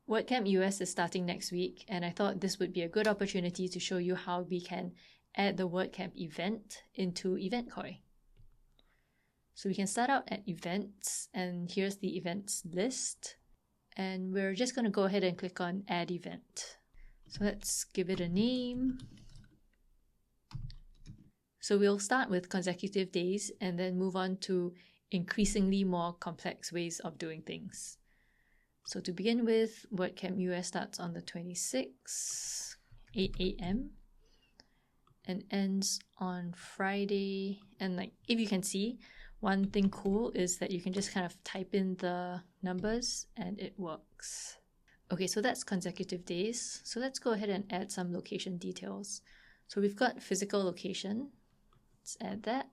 WordCamp US is starting next week, and I thought this would be a good opportunity to show you how we can add the WordCamp event into EventKoi. So we can start out at events, and here's the events list. And we're just going to go ahead and click on add event. So let's give it a name. So we'll start with consecutive days and then move on to increasingly more complex ways of doing things. So to begin with, WordCamp US starts on the 26th, 8 a.m. and ends on Friday. And like, if you can see, one thing cool is that you can just kind of type in the numbers and it works. Okay, so that's consecutive days. So let's go ahead and add some location details. So we've got physical location. Let's add that.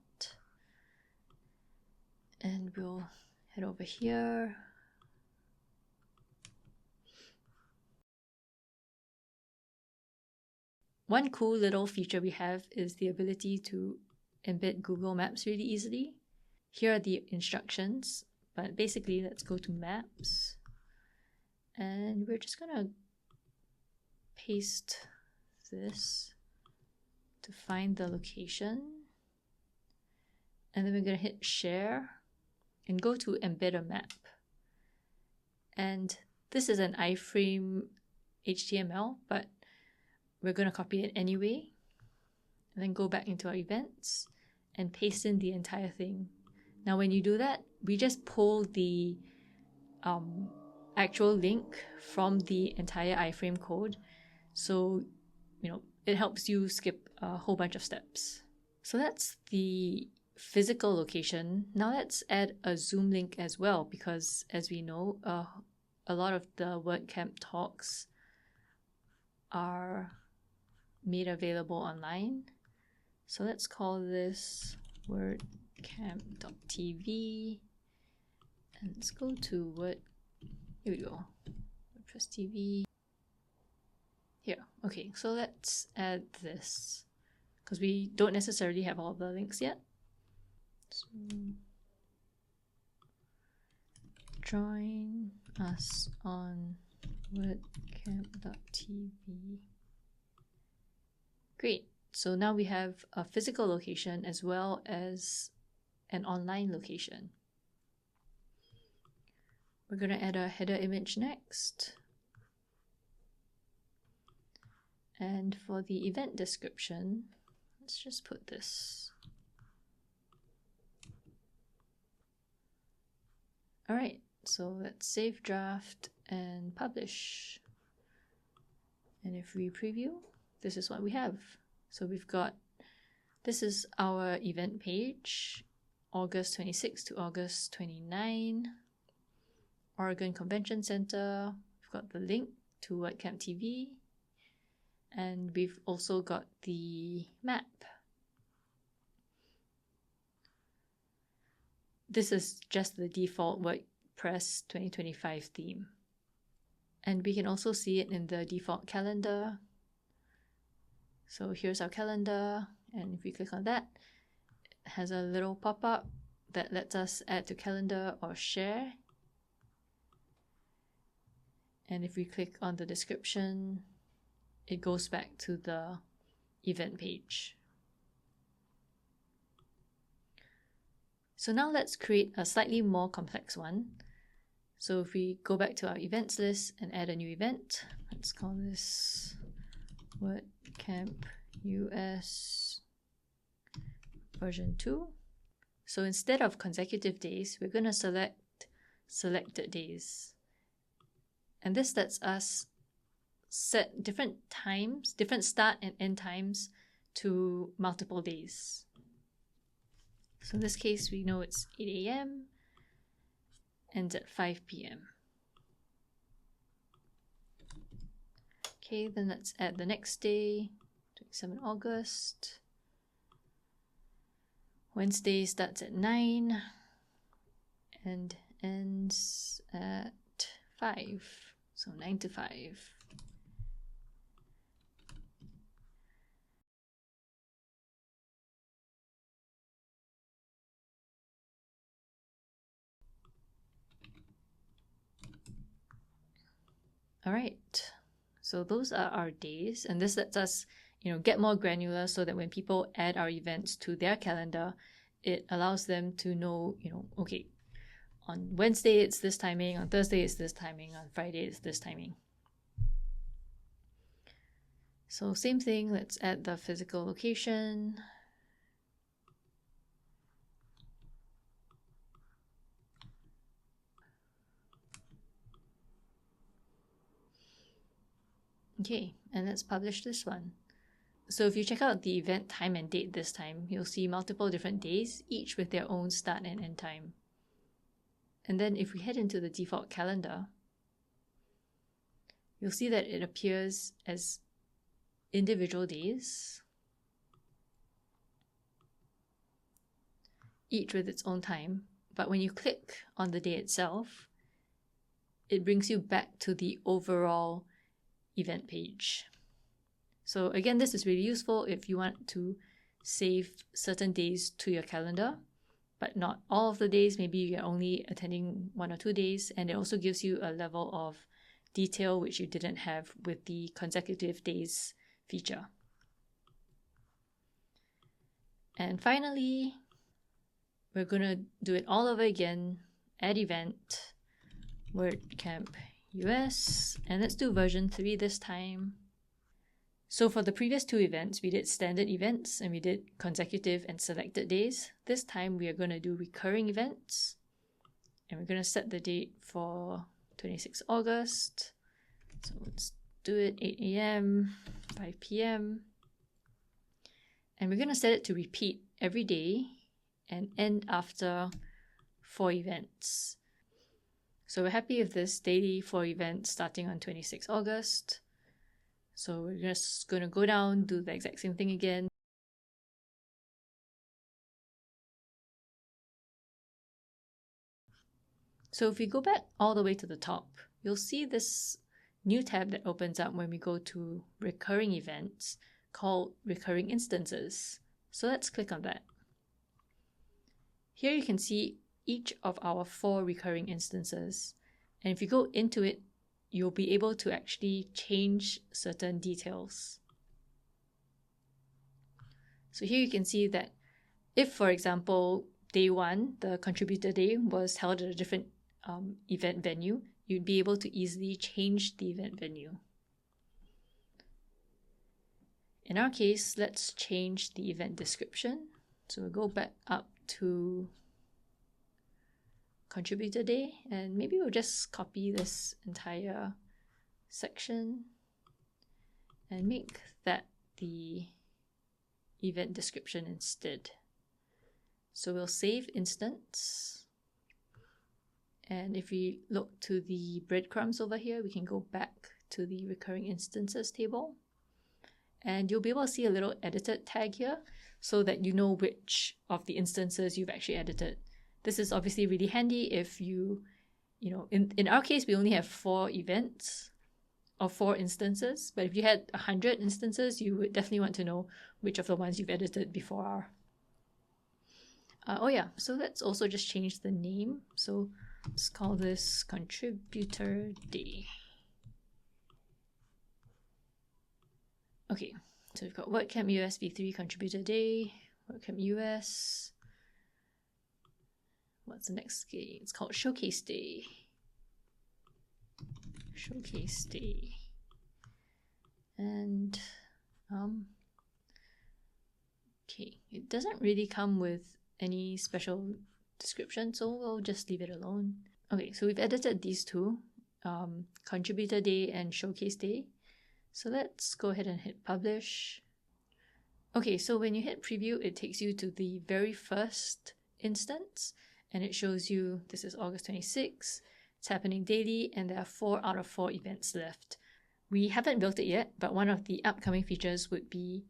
And we'll head over here. One cool little feature we have is the ability to embed Google Maps really easily. Here are the instructions, but basically let's go to Maps. And we're just gonna paste this to find the location. And then we're gonna hit Share and go to Embed a Map. And this is an iframe HTML, but we're going to copy it anyway, and then go back into our events and paste in the entire thing. Now, when you do that, we just pull the actual link from the entire iframe code. So, it helps you skip a whole bunch of steps. So that's the physical location. Now let's add a Zoom link as well, because as we know, a lot of the WordCamp talks are made available online. So let's call this WordCamp.tv, and let's go to here we go, WordPress TV. Here, okay, so let's add this, because we don't necessarily have all the links yet. So join us on WordCamp.tv. Great. So now we have a physical location as well as an online location. We're going to add a header image next. And for the event description, let's just put this. All right, so let's save draft and publish. And if we preview, this is what we have. So we've got, this is our event page, August 26 to August 29, Oregon Convention Center. We've got the link to WordCamp TV, and we've also got the map. This is just the default WordPress 2025 theme. And we can also see it in the default calendar. So here's our calendar, and if we click on that, it has a little pop-up that lets us add to calendar or share. And if we click on the description, it goes back to the event page. So now let's create a slightly more complex one. So if we go back to our events list and add a new event, let's call this WordCamp US version 2. So instead of consecutive days, we're going to select selected days. And this lets us set different times, different start and end times to multiple days. So in this case, we know it's 8 a.m. ends at 5 p.m. Okay, then let's add the next day, 27 August. Wednesday starts at 9 and ends at 5. So 9 to 5. All right, so those are our days, and this lets us, get more granular so that when people add our events to their calendar, it allows them to know, okay, on Wednesday it's this timing, on Thursday it's this timing, on Friday it's this timing. So same thing, let's add the physical location. Okay, and let's publish this one. So if you check out the event time and date this time, you'll see multiple different days, each with their own start and end time. And then if we head into the default calendar, you'll see that it appears as individual days, each with its own time. But when you click on the day itself, it brings you back to the overall event page. So again, this is really useful if you want to save certain days to your calendar, but not all of the days. Maybe you're only attending 1 or 2 days, and it also gives you a level of detail which you didn't have with the consecutive days feature. And finally, we're going to do it all over again. Add event, WordCamp US, and let's do version 3 this time. So for the previous 2 events, we did standard events and we did consecutive and selected days. This time we are going to do recurring events, and we're going to set the date for 26 August. So let's do it 8 a.m., 5 p.m. And we're going to set it to repeat every day and end after 4 events. So we're happy with this daily 4 events starting on 26 August. So we're just going to go down, do the exact same thing again. So if we go back all the way to the top, you'll see this new tab that opens up when we go to recurring events called recurring instances. So let's click on that. Here you can see each of our 4 recurring instances. And if you go into it, you'll be able to actually change certain details. So here you can see that if, for example, day 1, the contributor day, was held at a different event venue, you'd be able to easily change the event venue. In our case, let's change the event description. So we'll go back up to contributor day, and maybe we'll just copy this entire section and make that the event description instead. So we'll save instance, and if we look to the breadcrumbs over here, we can go back to the recurring instances table, and you'll be able to see a little edited tag here so that you know which of the instances you've actually edited. This is obviously really handy if in our case, we only have 4 events or 4 instances, but if you had 100 instances, you would definitely want to know which of the ones you've edited before are. So let's also just change the name. So let's call this Contributor Day. Okay, so we've got WordCamp US v3 Contributor Day, WordCamp US. What's the next day? It's called Showcase Day. Showcase Day. And okay, it doesn't really come with any special description, so we'll just leave it alone. Okay, so we've edited these 2, Contributor Day and Showcase Day. So let's go ahead and hit publish. Okay, so when you hit preview, it takes you to the very first instance, and it shows you this is August 26. It's happening daily, and there are 4 out of 4 events left. We haven't built it yet, but one of the upcoming features would be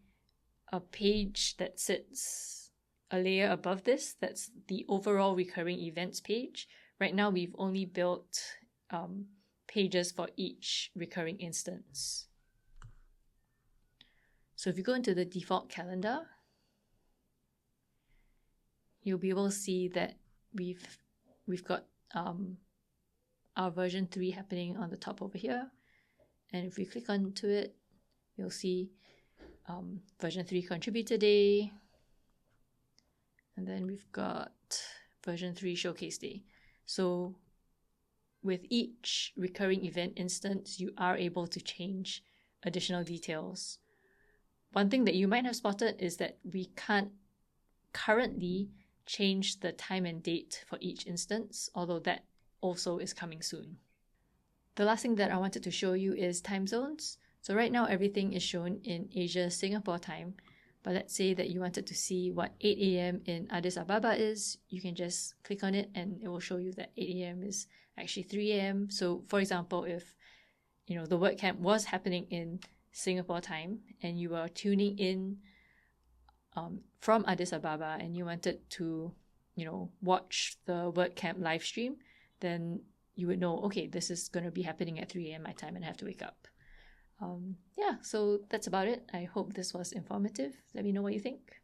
a page that sits a layer above this. That's the overall recurring events page. Right now, we've only built pages for each recurring instance. So if you go into the default calendar, you'll be able to see that we've got our version 3 happening on the top over here. And if we click onto it, you'll see version 3 contributor day. And then we've got version 3 showcase day. So with each recurring event instance, you are able to change additional details. One thing that you might have spotted is that we can't currently change the time and date for each instance, although that also is coming soon. The last thing that I wanted to show you is time zones. So right now everything is shown in Asia Singapore time, but let's say that you wanted to see what 8 a.m. in Addis Ababa is, you can just click on it and it will show you that 8 a.m. is actually 3 a.m. So for example, if the WordCamp was happening in Singapore time and you were tuning in from Addis Ababa and you wanted to watch the WordCamp live stream, then you would know, okay, this is going to be happening at 3 a.m. my time and I have to wake up. Yeah, so that's about it. I hope this was informative. Let me know what you think.